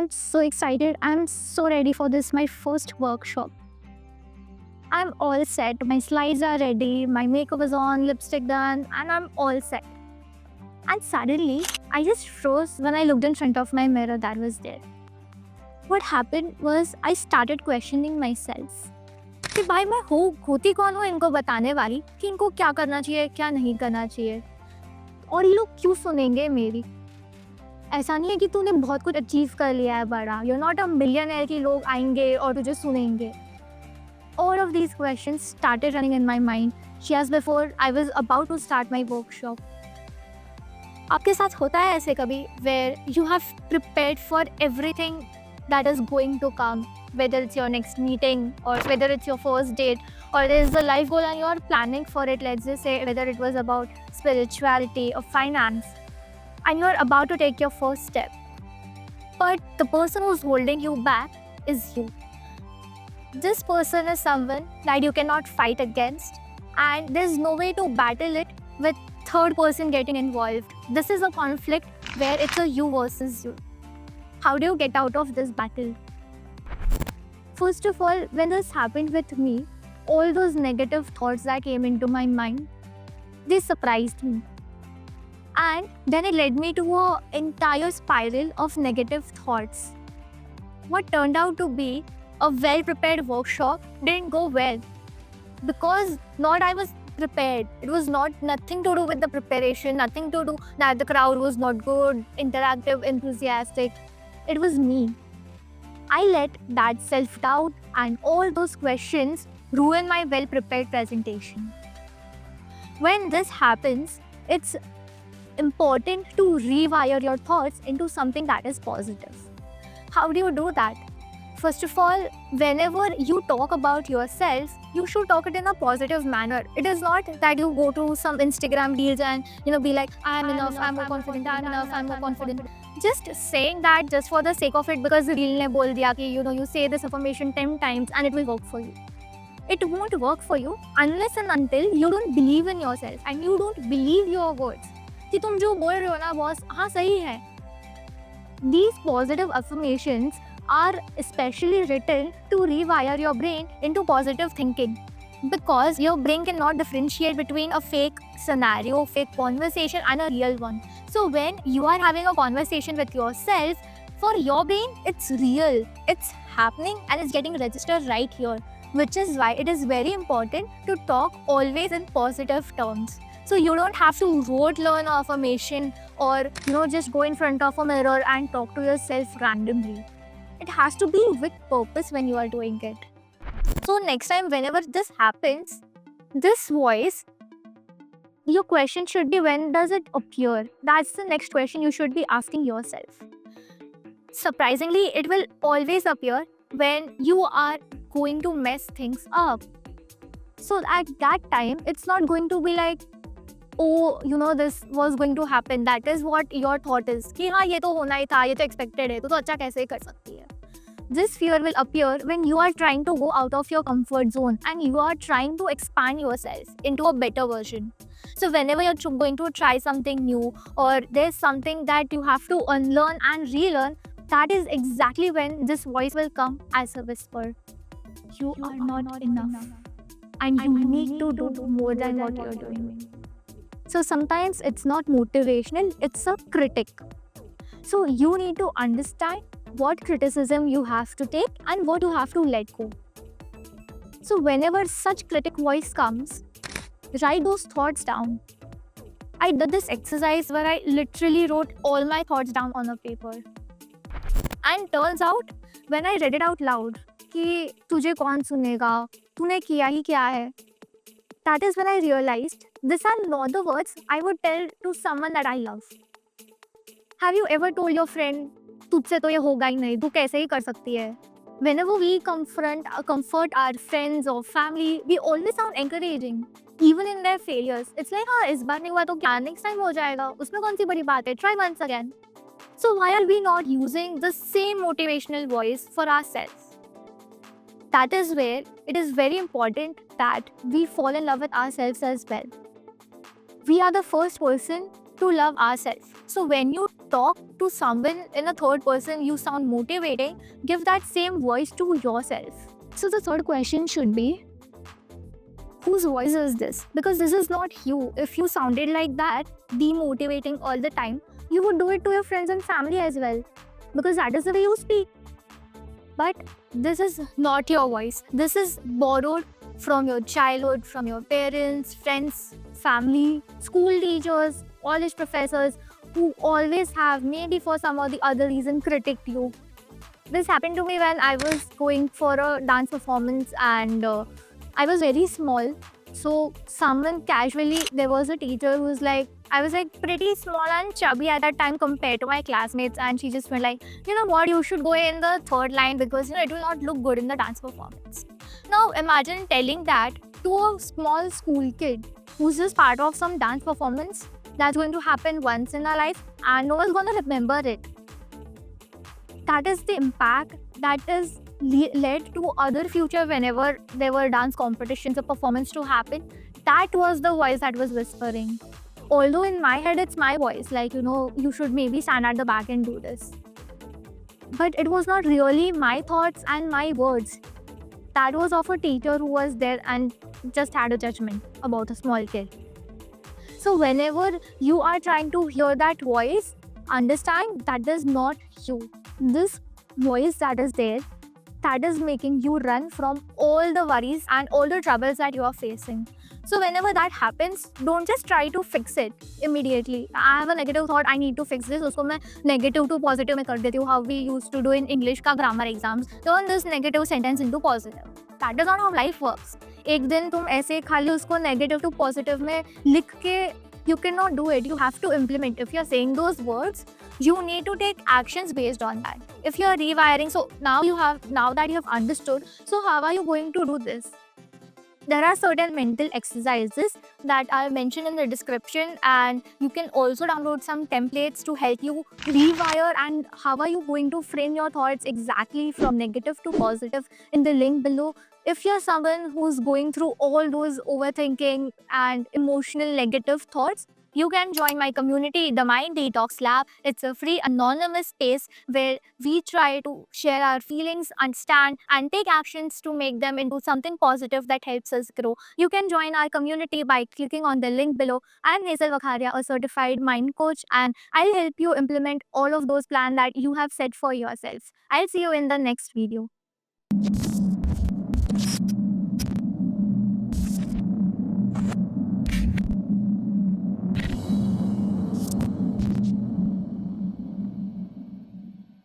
am so excited. I'm so ready for this, my first workshop. I'm all set. My slides are ready, my makeup is on, lipstick done, and I'm all set. And suddenly, I just froze when I looked in front of my mirror that was there. What happened was I started questioning myself. कि भाई मैं होती कौन हूँ इनको बताने वाली कि इनको क्या करना चाहिए क्या नहीं करना चाहिए और ये लोग क्यों सुनेंगे मेरी। ऐसा नहीं है कि तूने बहुत कुछ अचीव कर लिया है बड़ा, यू नॉट अ मिलियनर कि लोग आएंगे और तुझे सुनेंगे। All of these questions started running in my mind just before I was about to start my workshop. आपके साथ होता है ऐसे कभी where you have prepared for everything that is going to come, whether it's your next meeting or whether it's your first date or there is a life goal and you're planning for it, let's just say whether it was about spirituality or finance, and you're about to take your first step. But the person who's holding you back is you. This person is someone that you cannot fight against, and there's no way to battle it with third person getting involved. This is a conflict where it's a you versus you. How do you get out of this battle? First of all, when this happened with me, all those negative thoughts that came into my mind, they surprised me. And then it led me to an entire spiral of negative thoughts. What turned out to be a well-prepared workshop didn't go well because not I was prepared. It was nothing to do with the preparation, nothing to do that the crowd was not good, interactive, enthusiastic. It was me. I let that self-doubt and all those questions ruin my well-prepared presentation. When this happens, it's important to rewire your thoughts into something that is positive. How do you do that? First of all, whenever you talk about yourself, you should talk it in a positive manner. It is not that you go to some Instagram reels and be like, I'm enough, I'm more confident, I'm enough, I'm more confident. Just saying that just for the sake of it because the reel ne bol diya ki you say this affirmation 10 times and it will work for you. It won't work for you unless and until you don't believe in yourself and you don't believe your words. कि तुम जो बोल रहे हो ना boss, हाँ सही है. These positive affirmations are especially written to rewire your brain into positive thinking because your brain cannot differentiate between a fake scenario, fake conversation and a real one. So when you are having a conversation with yourself, for your brain, it's real, it's happening and it's getting registered right here, which is why it is very important to talk always in positive terms. So you don't have to rote learn affirmation or just go in front of a mirror and talk to yourself randomly. It has to be with purpose when you are doing it. So next time whenever this happens, this voice, your question should be when does it appear? That's the next question you should be asking yourself. Surprisingly, it will always appear when you are going to mess things up. So at that time, it's not going to be like, oh, this was going to happen. That is what your thought is. कि हाँ ये तो होना ही था, ये तो expected है, तो अच्छा कैसे कर सकती है. This fear will appear when you are trying to go out of your comfort zone and you are trying to expand yourself into a better version. So whenever you're going to try something new or there's something that you have to unlearn and relearn, that is exactly when this voice will come as a whisper. You are not enough and you need to do more than what you're doing. So sometimes it's not motivational, it's a critic. So you need to understand what criticism you have to take and what you have to let go. So whenever such critic voice comes, write those thoughts down. I did this exercise where I literally wrote all my thoughts down on a paper. And turns out, when I read it out loud, कि तुझे कौन सुनेगा, तूने किया ही क्या है, that is when I realized these are not the words I would tell to someone that I love. Have you ever told your friend, तुझसे तो ये होगा ही नहीं, तू कैसे ही कर सकती है? Whenever we comfort our friends or family, we always sound encouraging, even in their failures. It's like, हाँ इस बार नहीं हुआ तो क्या next time हो जाएगा, उसमें कौन सी बड़ी बात है, try once again. So why are we not using the same motivational voice for ourselves? That is where it is very important that we fall in love with ourselves as well. We are the first person to love ourselves. So when you talk to someone in a third person, you sound motivating, give that same voice to yourself. So the third question should be, whose voice is this? Because this is not you. If you sounded like that, demotivating all the time, you would do it to your friends and family as well. Because that is the way you speak. But this is not your voice. This is borrowed from your childhood, from your parents, friends, family, school teachers, college professors who always have, maybe for some or the other reason, critiqued you. This happened to me when I was going for a dance performance and I was very small. So someone casually, there was a teacher who was like, I was like pretty small and chubby at that time compared to my classmates, and she just went like, you know what, you should go in the third line because it will not look good in the dance performance. Now imagine telling that to a small school kid who's just part of some dance performance that's going to happen once in a life and no one's gonna remember it. That is the impact that is led to other future whenever there were dance competitions or performance to happen. That was the voice that was whispering. Although in my head it's my voice, like, you should maybe stand at the back and do this. But it was not really my thoughts and my words. That was of a teacher who was there and just had a judgment about a small kid. So whenever you are trying to hear that voice, understand that is not you. This voice that is there, that is making you run from all the worries and all the troubles that you are facing. So whenever that happens, don't just try to fix it immediately. I have a negative thought, I need to fix this. उसको मैं negative to positive में कर देती हूँ. How we used to do in English का grammar exams. Turn this negative sentence into positive. That is not how life works. एक दिन तुम ऐसे खाली उसको negative to positive में लिख के, you cannot do it. You have to implement. If you're saying those words, you need to take actions based on that. If you're rewiring, so now that you have understood, so how are you going to do this? There are certain mental exercises that are mentioned in the description, and you can also download some templates to help you rewire. And how are you going to frame your thoughts exactly from negative to positive in the link below. If you're someone who's going through all those overthinking and emotional negative thoughts, you can join my community, the Mind Detox Lab. It's a free, anonymous space where we try to share our feelings, understand, and take actions to make them into something positive that helps us grow. You can join our community by clicking on the link below. I'm Hazel Vakharia, a certified mind coach, and I'll help you implement all of those plans that you have set for yourself. I'll see you in the next video.